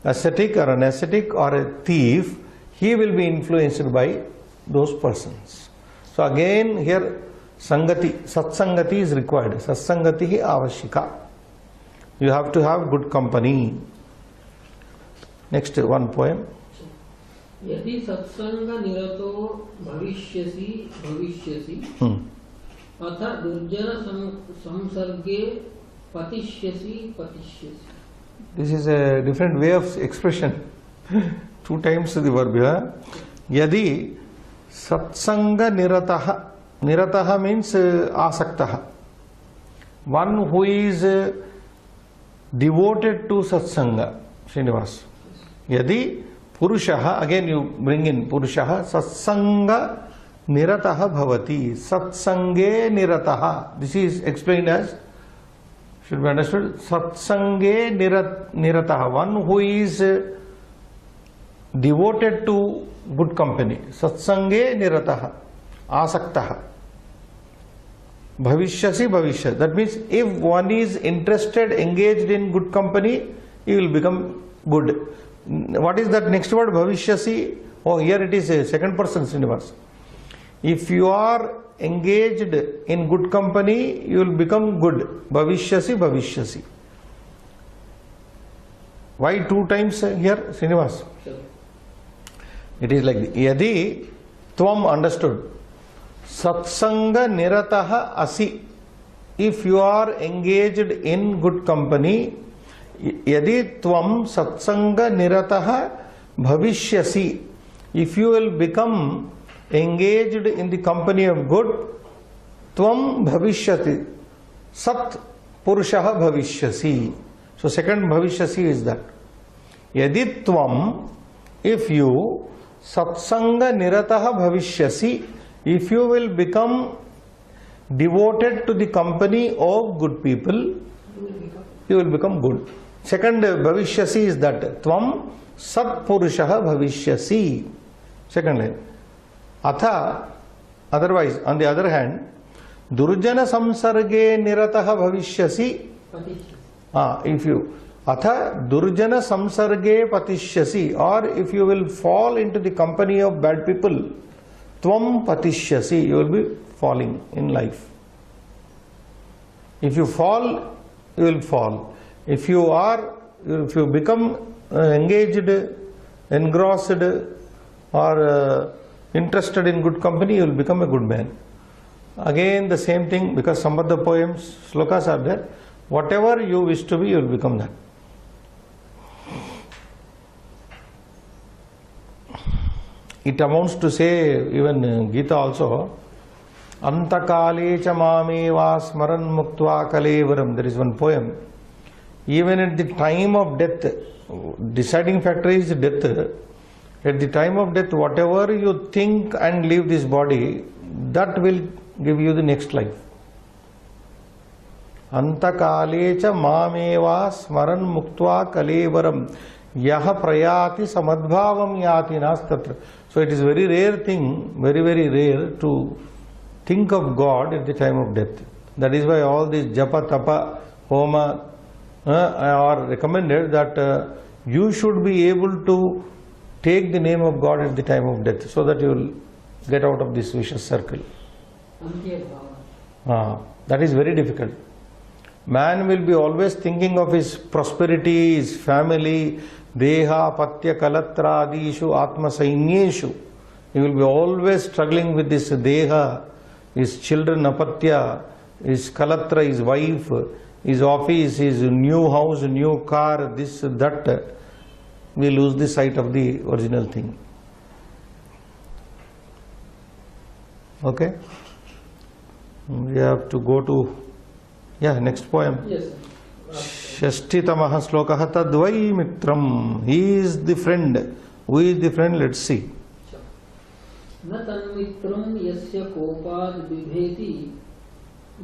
ascetic or an ascetic or a thief, he will be influenced by those persons. So again here sangati, satsangati is required. Satsangati hi avashika. You have to have good company. Next one poem. यदि सत्संग निरतो भविष्यसि भविष्यसि अथ दुर्जन संसर्गे पतिष्यसि पतिष्यसि. This is a different way of expression. Two times the verb here. Yadi satsanga nirataha. Nirataha means asaktaha. One who is devoted to satsanga. Srinivas. Yadi Purushaha, again you bring in Purushaha, Satsanga Nirataha Bhavati. Satsange Nirataha. This is explained as, should be understood, Satsange Nirataha. One who is devoted to good company. Satsange Nirataha. Asaktaha. Bhavishyasi Bhavishya. That means if one is interested, engaged in good company, he will become good. What is that next word? Bhavishyasi. Oh, here it is a second person Srinivas. If you are engaged in good company, you will become good. Bhavishyasi, Bhavishyasi. Why two times here, Srinivas? Sure. It is like Yadi Tvam, understood. Satsanga Nirataha Asi. If you are engaged in good company, Yadi Tvam Satsanga Nirataha Bhavishyasi. If you will become engaged in the company of good, Tvam Bhavishyati. Sat Purushaha Bhavishyasi. So second Bhavishyasi is that. Yadi Tvam, if you Satsanga Nirataha Bhavishyasi, if you will become devoted to the company of good people, you will become good. Second Bhavishyasi is that. Tvam Sat Purushaha Bhavishyasi. Second line. Atha, otherwise, on the other hand, Durjana Samsarge Nirataha Bhavishyasi. If you Atha Durjana Samsarge Patishyasi, or if you will fall into the company of bad people, Tvam Patishyasi, you will be falling in life. If you fall, you will fall. If you become engaged, engrossed, or interested in good company, you will become a good man. Again the same thing, because some of the poems, slokas are there. Whatever you wish to be, you will become that. It amounts to say, even Gita also, Antakale cha mameva smaran muktva kalevaram. There is one poem. Even at the time of death, deciding factor is death. At the time of death, whatever you think and leave this body, that will give you the next life. Antakale cha mameva smaran muktva kalevaram. Yaha prayati samadbhavam yati nastatra. So it is very rare thing, very rare to think of God at the time of death. That is why all these japa, tapa, homa are recommended, that you should be able to take the name of God at the time of death, so that you will get out of this vicious circle. That is very difficult. Man will be always thinking of his prosperity, his family, deha, patya, kalatra, adishu, atma, sainyeshu. He will be always struggling with this deha, his children, apatya, his kalatra, his wife, his office, his new house, new car, this, that. We lose the sight of the original thing. Okay? We have to go to, next poem. Yes. Shashtitamaha slokaha tadvai mitram. He is the friend Who is the friend? Let's see. न तन्मित्रं यस्य कोपाद् बिभेति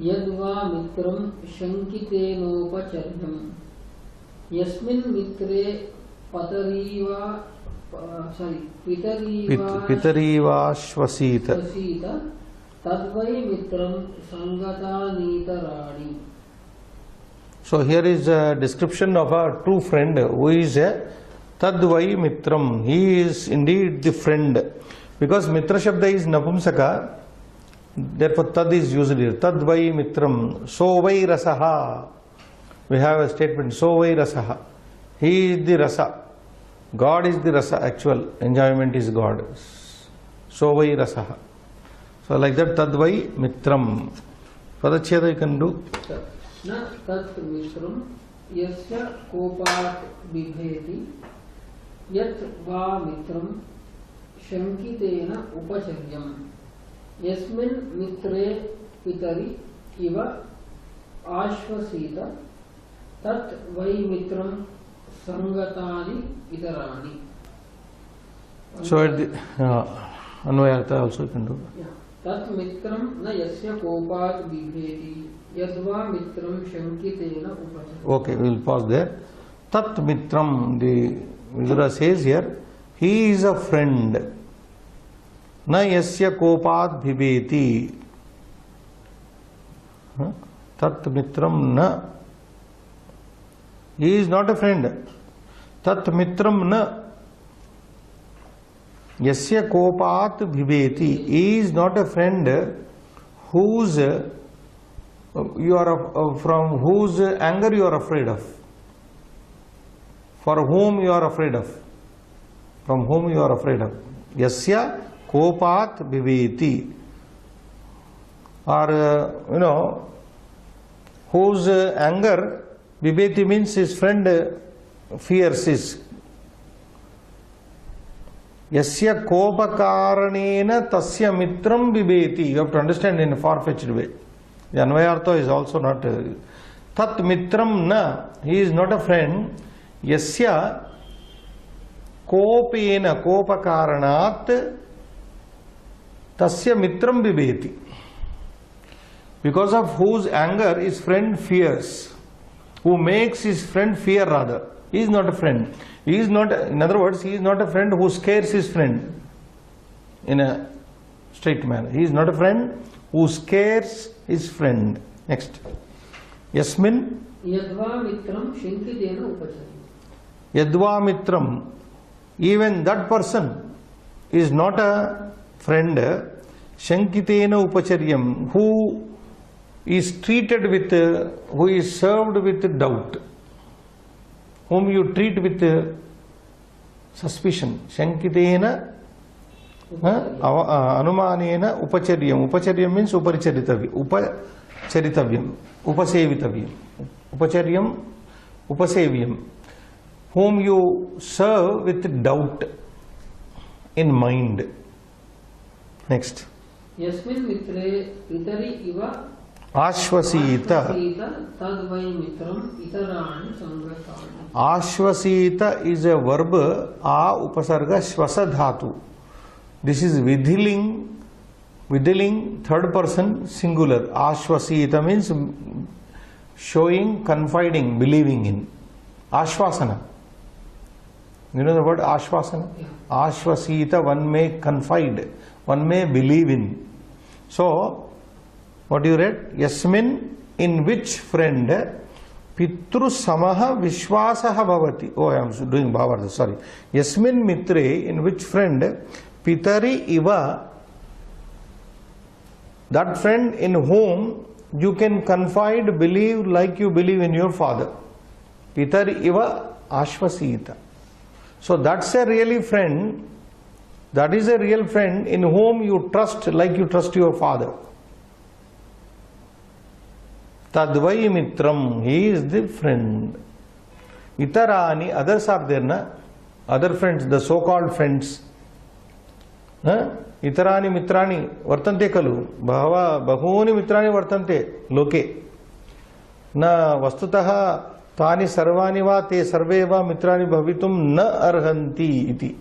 यद्वा मित्रं शङ्कितेनोपचर्यम् यस्मिन् मित्रे पितरीवाश्वसीत तद्वै मित्रं संगतानीतराणि. So here is a description of a true friend who is a Tadvai Mitram. He is indeed the friend. Because Mitra Shabda is Napumsaka, therefore Tad is used here. Tadvai Mitram. So Vai Rasaha. We have a statement. So Vai Rasaha. He is the Rasa. God is the Rasa. Actual enjoyment is God. So Vai Rasaha. So like that Tadvai Mitram. Padacheda you can do. न तत् मित्रं यस्य कोपात् बिभेति यत् वा मित्रं शङ्कितेन उपचर्यम् यस्मिन् मित्रे पितरि इव आश्वसीत तत् वै मित्रं संगतानि इतराणि. So at the Anvayartha also you can do. तत् मित्रं न यस्य कोपात् बिभेति यद्वा मित्रं शङ्कितेन उपचर्यम्. Okay, we will pause there. Tat Mitram, the Vidura says here, he is a friend. Na yasya kopat bhibeti. Tat Mitram na. He is not a friend. Tat Mitram na. Yasya kopat bhibeti. He is not a friend whose you are from whose anger you are afraid of, for whom you are afraid of, from whom you are afraid of. Yasya kopat bhiveti, or whose anger, bhiveti means his friend fears his. Yasya kopakaranena tasya mitram bhiveti. You have to understand in a far-fetched way. The Anvayartha is also not. Tat Mitram na. He is not a friend. Yasya kopena kopakaranat tasya mitram bibeti. Because of whose anger his friend fears. Who makes his friend fear rather. He is not a friend. He is not, in other words, he is not a friend who scares his friend in a straight manner. He is not a friend who scares his friend. Next. Yasmin. Yadva mitram shankitena upacharya. Yadva mitram. Even that person is not a friend. Shankitena upacharyam. Who is treated with, who is served with doubt. Whom you treat with suspicion. Shankitena anumanena upacharyam. Upacharyam means upacharitavyam, upasevitavyam. Upacharyam, upasevyam. Whom you serve with doubt in mind. Next. Yasmin mitre pitari iva Ashvasita. Tadvai mitram itarani sangatani. Ashvasita is a verb. A upasarga shvasa dhatu. This is vidhiling, third person singular. Ashvasita means showing, confiding, believing in. Ashvasana. You know the word Ashvasana? Yeah. Ashvasita, one may confide, one may believe in. So, what you read? Yasmin, in which friend pitru samaha vishwasaha bhavati. Oh, I am doing bhavartha, sorry. Yasmin mitre, in which friend pitari iva, that friend in whom you can confide, believe like you believe in your father. Pitari iva ashvasita. So that's a really friend, that is a real friend in whom you trust like you trust your father. Tadvai mitram, he is the friend. Itarani, others are there, na? Other friends, the so-called friends. Itarani mitrani vartante kalu. Bahuni mitrani vartante loke. Na vastutaha tani sarvani va te sarve va mitrani bhavitum na arhanti iti.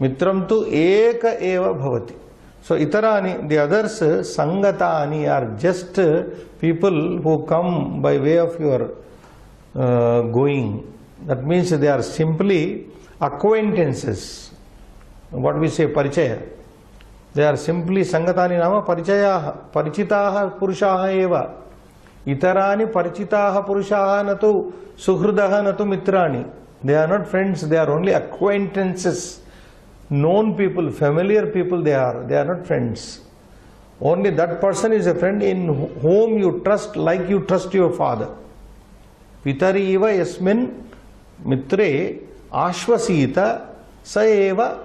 Mitram tu eka eva bhavati. So itarani, the others, sangatani, are just people who come by way of your going. That means they are simply acquaintances. What we say, parichaya. They are simply sangatani nama parichayaha, parichitaha purushaha eva. Itarani parichitaha purushaha natu suhrudaha natu mitrani. They are not friends, they are only acquaintances. Known people, familiar people they are not friends. Only that person is a friend in whom you trust like you trust your father. Pitari eva yasmin mitre ashvasita sa eva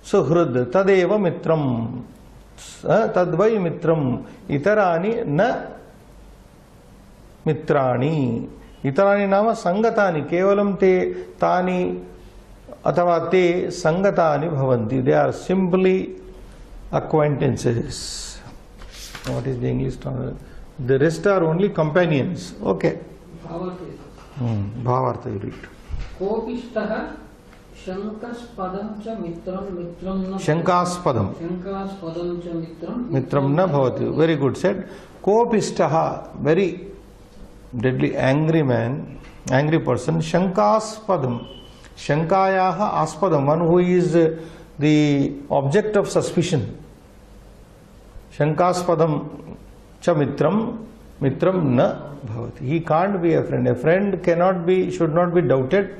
suhrud tadeva mitram tadvai mitram itarani na mitrani. Itarani nama sangatani kevalam te tani अथवा ते संगतानि भवन्ति. They are simply acquaintances. What is the English term? The rest are only companions. Okay. Bhavartha you read. Kopishtaha shankaspadam cha mitram na Shankaspadam cha mitram na bhavati. Very good said. Kopishtaha, very deadly angry man, angry person. Shankaspadam. Shankayaha aspadam, one who is the object of suspicion. Shankaspadam cha mitram na bhavati. He can't be a friend. A friend cannot be, should not be doubted.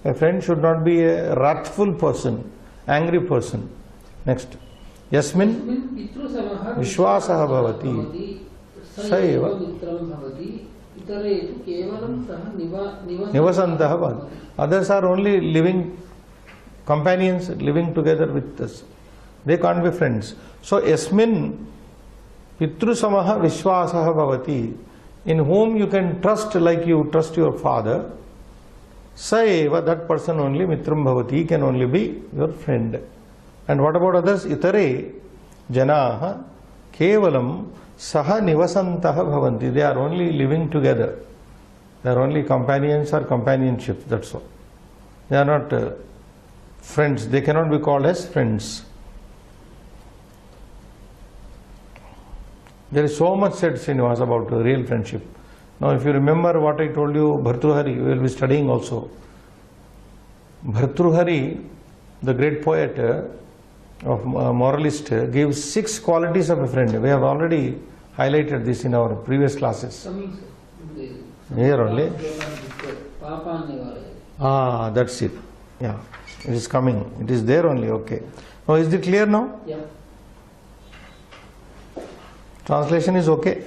A friend should not be a wrathful person, angry person. Next. Yasmin vishwasaha bhavati. Saeva nivasantaha bhavati. Others are only living companions, living together with us. They can't be friends. So, yasmin pitrusamaha vishwasaha bhavati, in whom you can trust like you trust your father. Saeva, that person only mitram bhavati, he can only be your friend. And what about others? Itare janaha kevalam saha nivasantaha bhavanti. They are only living together. They are only companions or companionship, that's all. They are not friends. They cannot be called as friends. There is so much said, Srinivas, about real friendship. Now, if you remember what I told you, Bhartruhari, you will be studying also. Bhartruhari, the great poet of moralist, gives 6 qualities of a friend. We have already highlighted this in our previous classes. Here only. Ah, that's it. Yeah, it is coming. It is there only. Okay. Now, is it clear now? Yeah. Translation is okay.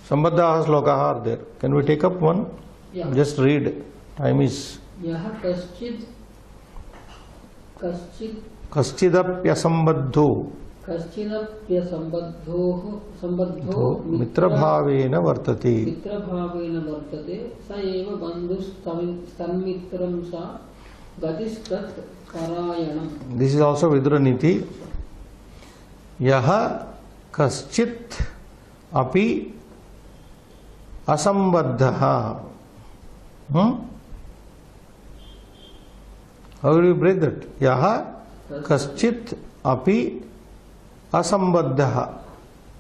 Sambadhaha slokaha are there. Can we take up one? Yeah. Just read. Time is. Yaha Kaschidapyasambadho mitrabhavena vartate. sa eva bandhus tanmitram sa gatistat parayanam. This is also Vidura Niti. Yaha kaschit api asambadhaha. How will you break that? Yaha kaschit api asambadhaha.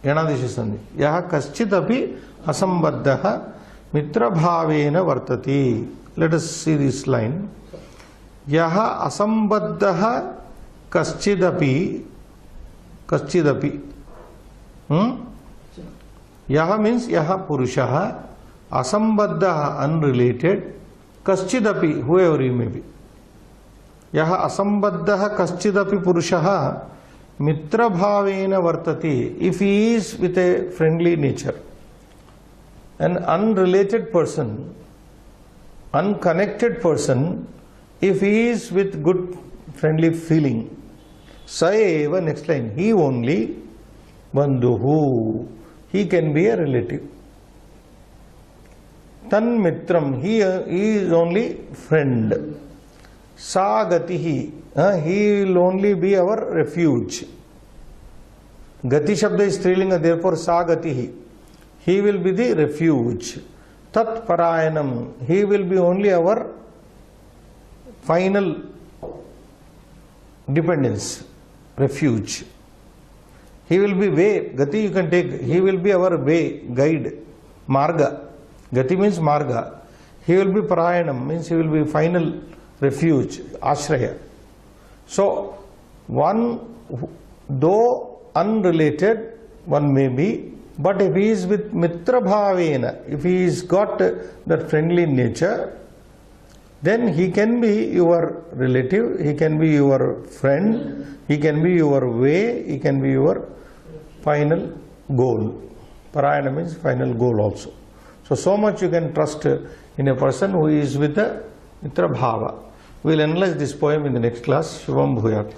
Yanadisha sandhi. Yaha kaschit api asambadhaha mitrabhavena vartati. Let us see this line. Yaha asambadhaha kaschidapi. Yaha means yaha purushaha, asambadhaha unrelated, kaschidapi whoever he may be. Yaha asambadhaha kaschidapi purushaha mitrabhavena vartati, if he is with a friendly nature. An unrelated person, unconnected person, if he is with good friendly feeling, saeva, next line, he only, bandhuhu, he can be a relative. Tan mitram, he is only friend. Sagatihi, he will only be our refuge. Gati shabda is strilinga, therefore sagatihi, he will be the refuge. Tat parayanam, he will be only our final dependence, refuge. He will be way, Gati you can take, he will be our way, guide, Marga. Gati means Marga. He will be Parayanam, means he will be final refuge, Ashraya. So, one, though unrelated, one may be, but if he is with Mitra Bhavena, if he is got that friendly nature, then he can be your relative, he can be your friend, he can be your way, he can be your final goal. Parayana means final goal also. So much you can trust in a person who is with the Mitra Bhava. We will analyze this poem in the next class. Shubham Bhuyat.